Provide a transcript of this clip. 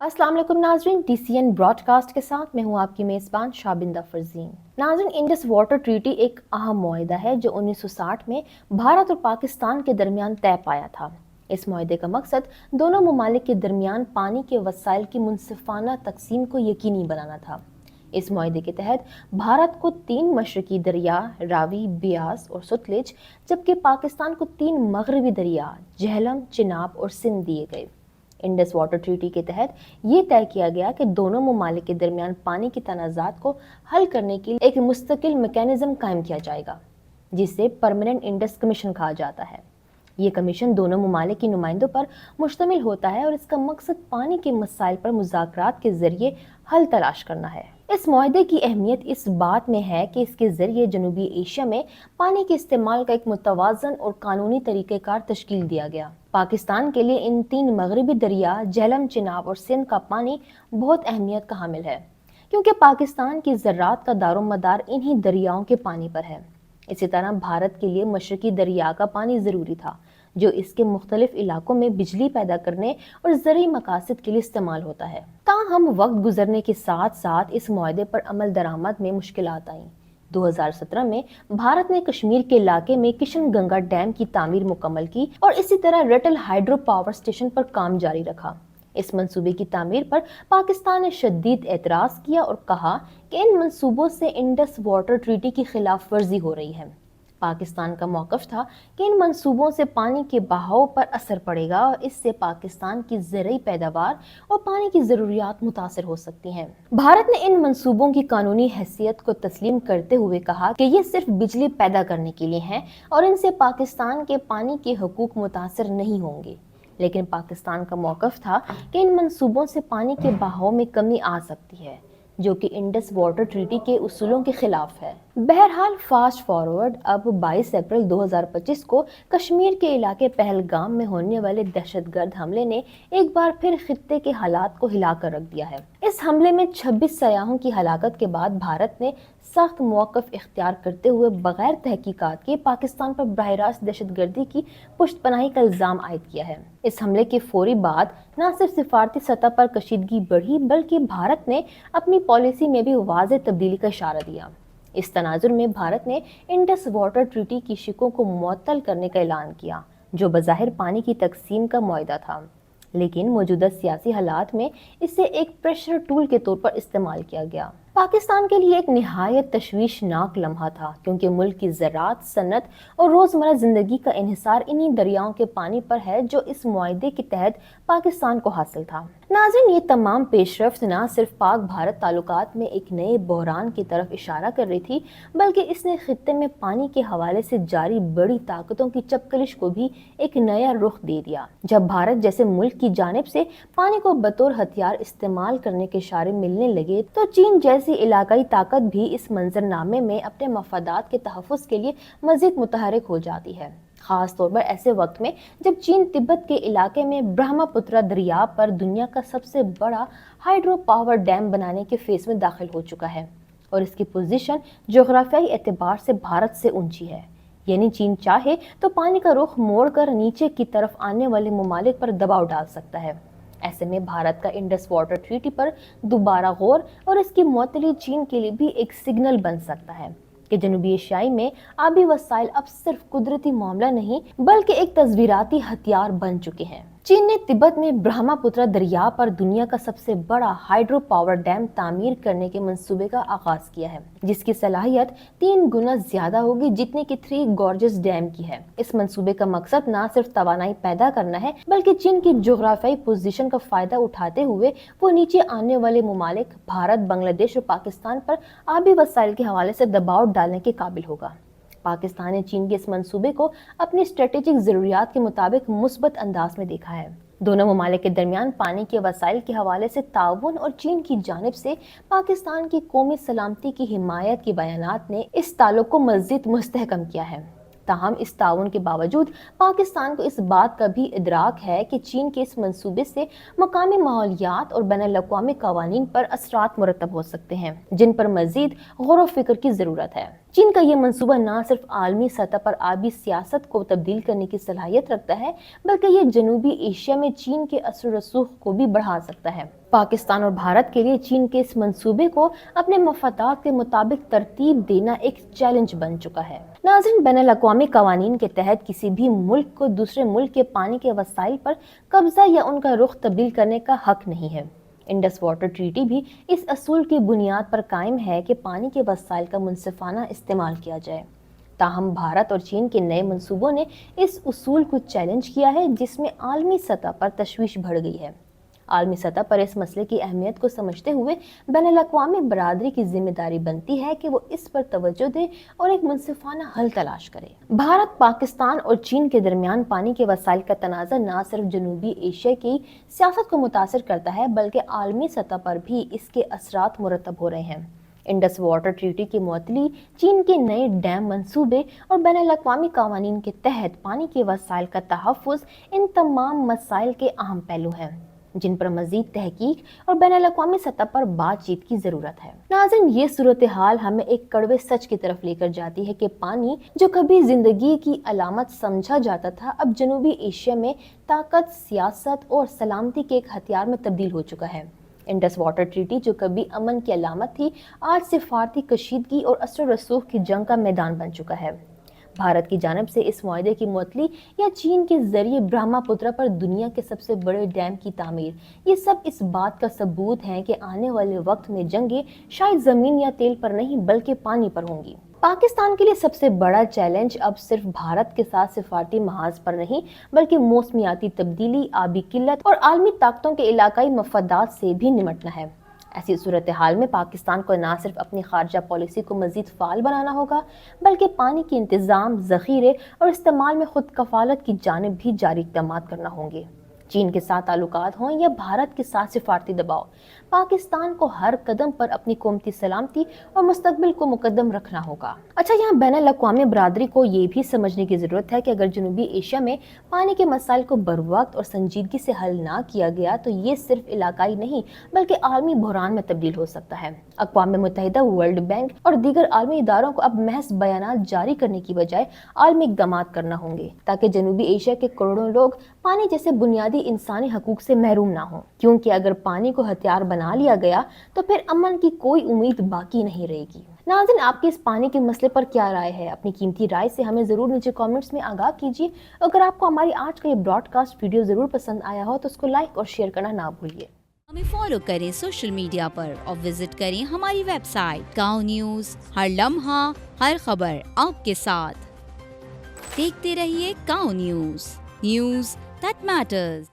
अस्सलाम वालेकुम नाजरीन, DCN ब्रॉडकास्ट के साथ मैं हूं आपकी मेज़बान शाबिंदा फरजीन। नाजरीन, इंडस वाटर ट्रीटी एक अहम मुआहदा है जो 1960 में भारत और पाकिस्तान के दरमियान तय पाया था। इस मुआहदे का मकसद दोनों ममालिक के दरमियान पानी के वसाइल की मुनसिफाना तकसीम को यकीनी बनाना था। इस मुआहदे के तहत भारत को 3 मशरकी दरिया रावी, बियास और सतलुज, जबकि पाकिस्तान को 3 मगरबी दरिया झेलम, चिनाब और सिंध दिए गए। इंडस वाटर ट्रीटी के तहत ये तय किया गया कि दोनों ममालिक के दरमियान पानी की तनाज़ात को हल करने के लिए एक मुस्तकिल मैकेनिज्म कायम किया जाएगा, जिसे परमानेंट इंडस कमीशन कहा जाता है। ये कमीशन दोनों ममालिक की नुमाइंदों पर मुश्तमिल होता है और इसका मकसद पानी के मसाइल पर मुज़ाकरात के जरिए हल तलाश करना है। इस मुआहदे की अहमियत इस बात में है कि इसके जरिए जनूबी एशिया में पानी के इस्तेमाल का एक मुतवाज़न और कानूनी तरीक़ेकार तश्कील दिया गया। पाकिस्तान के लिए इन 3 मगरबी दरिया झेलम, चिनाब और सिंध का पानी बहुत अहमियत का हामिल है, क्योंकि पाकिस्तान की ज़राअत का दारोमदार इन्हीं दरियाओं के पानी पर है। इसी तरह भारत के लिए मशरकी दरिया का पानी ज़रूरी था, जो इसके मुख्तलिफ इलाकों में बिजली पैदा करने और ज़रूरी मकासद के लिए इस्तेमाल होता है। ताहम वक्त गुजरने के साथ साथ इस मुआहदे पर अमल दरामद में मुश्किलात आईं। 2017 में भारत ने कश्मीर के इलाके में किशन गंगा डैम की तामीर मुकम्मल की और इसी तरह रटल हाइड्रो पावर स्टेशन पर काम जारी रखा। इस मंसूबे की तामीर पर पाकिस्तान ने शदीद एतराज़ किया और कहा कि इन मंसूबों से इंडस वाटर ट्रीटी की खिलाफ वर्जी हो रही है। पाकिस्तान का मौक़िफ़ था कि इन मंसूबों से पानी के बहाव पर असर पड़ेगा और इससे पाकिस्तान की ज़रूरी पैदावार और पानी की ज़रूरियात मुतासर हो सकती हैं। भारत ने इन मंसूबों की कानूनी हैसियत को तस्लीम करते हुए कहा कि ये सिर्फ बिजली पैदा करने के लिए हैं और इनसे पाकिस्तान के पानी के हकूक़ मुतासर नहीं होंगे। लेकिन पाकिस्तान का मौक़िफ़ था कि इन मंसूबों से पानी के बहाव में कमी आ सकती है, जो कि इंडस वाटर ट्रीटी के उसूलों के खिलाफ है। बहरहाल फास्ट फॉरवर्ड, अब 22 अप्रैल 2025 को कश्मीर के इलाके पहलगाम में होने वाले दहशतगर्द हमले ने एक बार फिर खित्ते के हालात को हिलाकर रख दिया है। इस हमले में 26 सयाहों की हलाकत के बाद भारत ने सख्त मौक़िफ़ इख्तियार करते हुए बगैर तहकीकात के पाकिस्तान पर बराह रास्त दहशतगर्दी की पुष्टपनाही का इल्ज़ाम आयद किया है। इस हमले के फौरी बाद न सिर्फ सिफारती सतह पर कशीदगी बढ़ी, बल्कि भारत ने अपनी पॉलिसी में भी वाज़ेह तब्दीली का इशारा दिया। इस तनाजुर में भारत ने इंडस वाटर ट्रीटी की शिकों को मुअत्तल करने का ऐलान किया, जो बज़ाहिर पानी की तकसीम का मुआहदा था, लेकिन मौजूदा सियासी हालात में इसे एक प्रेशर टूल के तौर पर इस्तेमाल किया गया। पाकिस्तान के लिए एक निहायत तशवीशनाक लम्हा था, क्योंकि मुल्क की ज़राअत, सनत और रोज़मर्रा ज़िंदगी का इन्हिसार इन्हीं दरियाओं के पानी पर है जो इस मुआहदे के तहत पाकिस्तान को हासिल था। नाज़रीन, ये तमाम पेशरफ्त न सिर्फ पाक भारत ताल्लुकात में एक नए बहरान की तरफ इशारा कर रही थी, बल्कि इसने खित्ते में पानी के हवाले से जारी बड़ी ताकतों की चपकलिश को भी एक नया रुख दे दिया। जब भारत जैसे मुल्क की जानिब से पानी को बतौर हथियार इस्तेमाल करने के इशारे मिलने लगे, तो चीन जैसी इलाकाई ताकत भी इस मंजरनामे में अपने मफादात के तहफ़्फ़ुज़ के लिए मज़ीद मुतहरिक हो जाती है, ख़ास तौर पर ऐसे वक्त में जब चीन तिब्बत के इलाके में ब्रह्मपुत्र दरिया पर दुनिया का सबसे बड़ा हाइड्रो पावर डैम बनाने के फेज़ में दाखिल हो चुका है और इसकी पोजीशन जोग्राफियाई एतबार से भारत से ऊंची है। यानी चीन चाहे तो पानी का रुख मोड़कर नीचे की तरफ आने वाले ममालिक पर दबाव डाल सकता है। ऐसे में भारत का इंडस वाटर ट्रीटी पर दोबारा गौर और इसकी मुअत्तली चीन के लिए भी एक सिग्नल बन सकता है कि जनूबी एशियाई में आबी वसाइल अब सिर्फ कुदरती मामला नहीं, बल्कि एक तस्वीराती हथियार बन चुके हैं। चीन ने तिब्बत में ब्रह्मपुत्र दरिया पर दुनिया का सबसे बड़ा हाइड्रो पावर डैम तामीर करने के मंसूबे का आगाज किया है, जिसकी सलाहियत 3 गुना ज्यादा होगी जितने की 3 गॉर्जस डैम की है। इस मंसूबे का मकसद न सिर्फ तवानाई पैदा करना है, बल्कि चीन की जोग्राफियाई पोजीशन का फायदा उठाते हुए वो नीचे आने वाले ममालिक भारत, बांग्लादेश और पाकिस्तान पर आबी वसाइल के हवाले से दबाव डालने के काबिल होगा। पाकिस्तान ने चीन के इस मंसूबे को अपनी स्ट्रेटेजिक ज़रूरियात के मुताबिक मुस्बत अंदाज में देखा है। दोनों ममालिक के दरमियान पानी के वसाइल के हवाले से ताउन और चीन की जानिब से पाकिस्तान की कौमी सलामती की हिमायत के बयानात ने इस ताल्लुक को मज़ीद मुस्तहकम किया है। ताहम इस ताउन के बावजूद पाकिस्तान को इस बात का भी इदराक है कि चीन के इस मंसूबे से मकामी माहौलियात और बैनुल-अक़वामी क़वानीन पर असरात मुरतब हो सकते हैं, जिन पर मज़ीद गौर व फिक्र की ज़रूरत है। چین کا یہ منصوبہ نہ صرف عالمی سطح پر آبی سیاست کو تبدیل کرنے کی صلاحیت رکھتا ہے بلکہ یہ جنوبی ایشیا میں چین کے اثر و رسوخ کو بھی بڑھا سکتا ہے۔ پاکستان اور بھارت کے لیے چین کے اس منصوبے کو اپنے مفادات کے مطابق ترتیب دینا ایک چیلنج بن چکا ہے۔ ناظرین، بین الاقوامی قوانین کے تحت کسی بھی ملک کو دوسرے ملک کے پانی کے وسائل پر قبضہ یا ان کا رخ تبدیل کرنے کا حق نہیں ہے۔ انڈس واٹر ٹریٹی بھی اس اصول کی بنیاد پر قائم ہے کہ پانی کے وسائل کا منصفانہ استعمال کیا جائے۔ تاہم بھارت اور چین کے نئے منصوبوں نے اس اصول کو چیلنج کیا ہے، جس میں عالمی سطح پر تشویش بڑھ گئی ہے۔ عالمی سطح پر اس مسئلے کی اہمیت کو سمجھتے ہوئے بین الاقوامی برادری کی ذمہ داری بنتی ہے کہ وہ اس پر توجہ دے اور ایک منصفانہ حل تلاش کرے۔ بھارت، پاکستان اور چین کے درمیان پانی کے وسائل کا تنازع نہ صرف جنوبی ایشیا کی سیاست کو متاثر کرتا ہے بلکہ عالمی سطح پر بھی اس کے اثرات مرتب ہو رہے ہیں۔ انڈس واٹر ٹریٹی کی معطلی، چین کے نئے ڈیم منصوبے اور بین الاقوامی قوانین کے تحت پانی کے وسائل کا تحفظ ان تمام مسائل کے اہم پہلو ہیں جن پر مزید تحقیق اور بین الاقوامی سطح پر بات چیت کی ضرورت ہے۔ ناظرین، یہ صورتحال ہمیں ایک کڑوے سچ کی طرف لے کر جاتی ہے کہ پانی، جو کبھی زندگی کی علامت سمجھا جاتا تھا، اب جنوبی ایشیا میں طاقت، سیاست اور سلامتی کے ایک ہتھیار میں تبدیل ہو چکا ہے۔ انڈس واٹر ٹریٹی، جو کبھی امن کی علامت تھی، آج سفارتی کشیدگی اور اثر و رسوخ کی جنگ کا میدان بن چکا ہے۔ بھارت کی جانب سے اس معاہدے کی معطلی یا چین کے ذریعے برہما پترا پر دنیا کے سب سے بڑے ڈیم کی تعمیر، یہ سب اس بات کا ثبوت ہیں کہ آنے والے وقت میں جنگیں شاید زمین یا تیل پر نہیں بلکہ پانی پر ہوں گی۔ پاکستان کے لیے سب سے بڑا چیلنج اب صرف بھارت کے ساتھ سفارتی محاذ پر نہیں بلکہ موسمیاتی تبدیلی، آبی قلت اور عالمی طاقتوں کے علاقائی مفادات سے بھی نمٹنا ہے۔ ایسی صورتحال میں پاکستان کو نہ صرف اپنی خارجہ پالیسی کو مزید فعال بنانا ہوگا بلکہ پانی کے انتظام، ذخیرے اور استعمال میں خود کفالت کی جانب بھی جاری اقدامات کرنا ہوں گے۔ چین کے ساتھ تعلقات ہوں یا بھارت کے ساتھ سفارتی دباؤ، پاکستان کو ہر قدم پر اپنی قومی سلامتی اور مستقبل کو مقدم رکھنا ہوگا۔ اچھا، یہاں بین الاقوامی برادری کو یہ بھی سمجھنے کی ضرورت ہے کہ اگر جنوبی ایشیا میں پانی کے مسائل کو بروقت اور سنجیدگی سے حل نہ کیا گیا تو یہ صرف علاقائی نہیں بلکہ عالمی بحران میں تبدیل ہو سکتا ہے۔ اقوام متحدہ، ورلڈ بینک اور دیگر عالمی اداروں کو اب محض بیانات جاری کرنے کی بجائے عالمی اقدامات کرنا ہوں گے تاکہ جنوبی ایشیا کے کروڑوں لوگ پانی جیسے بنیادی انسانی حقوق سے محروم نہ ہوں، کیونکہ اگر پانی کو ہتھیار بنا لیا گیا تو پھر امن کی کوئی امید باقی نہیں رہے گی۔ ناظرین، آپ کی اس پانی کے مسئلے پر کیا رائے ہے؟ اپنی قیمتی رائے سے ہمیں ضرور نیچے کامنٹس میں آگاہ کیجیے۔ اگر آپ کو ہماری آج کا یہ براڈ کاسٹ ویڈیو ضرور پسند آیا ہو تو اس کو لائک اور شیئر کرنا نہ بھولیے۔ ہمیں فالو کریں سوشل میڈیا پر اور وزٹ کریں ہماری ویب سائٹ گاؤں نیوز، ہر لمحہ ہر خبر آپ کے ساتھ۔ دیکھتے رہیے گاؤں نیوز، نیوز دیٹ میٹرز۔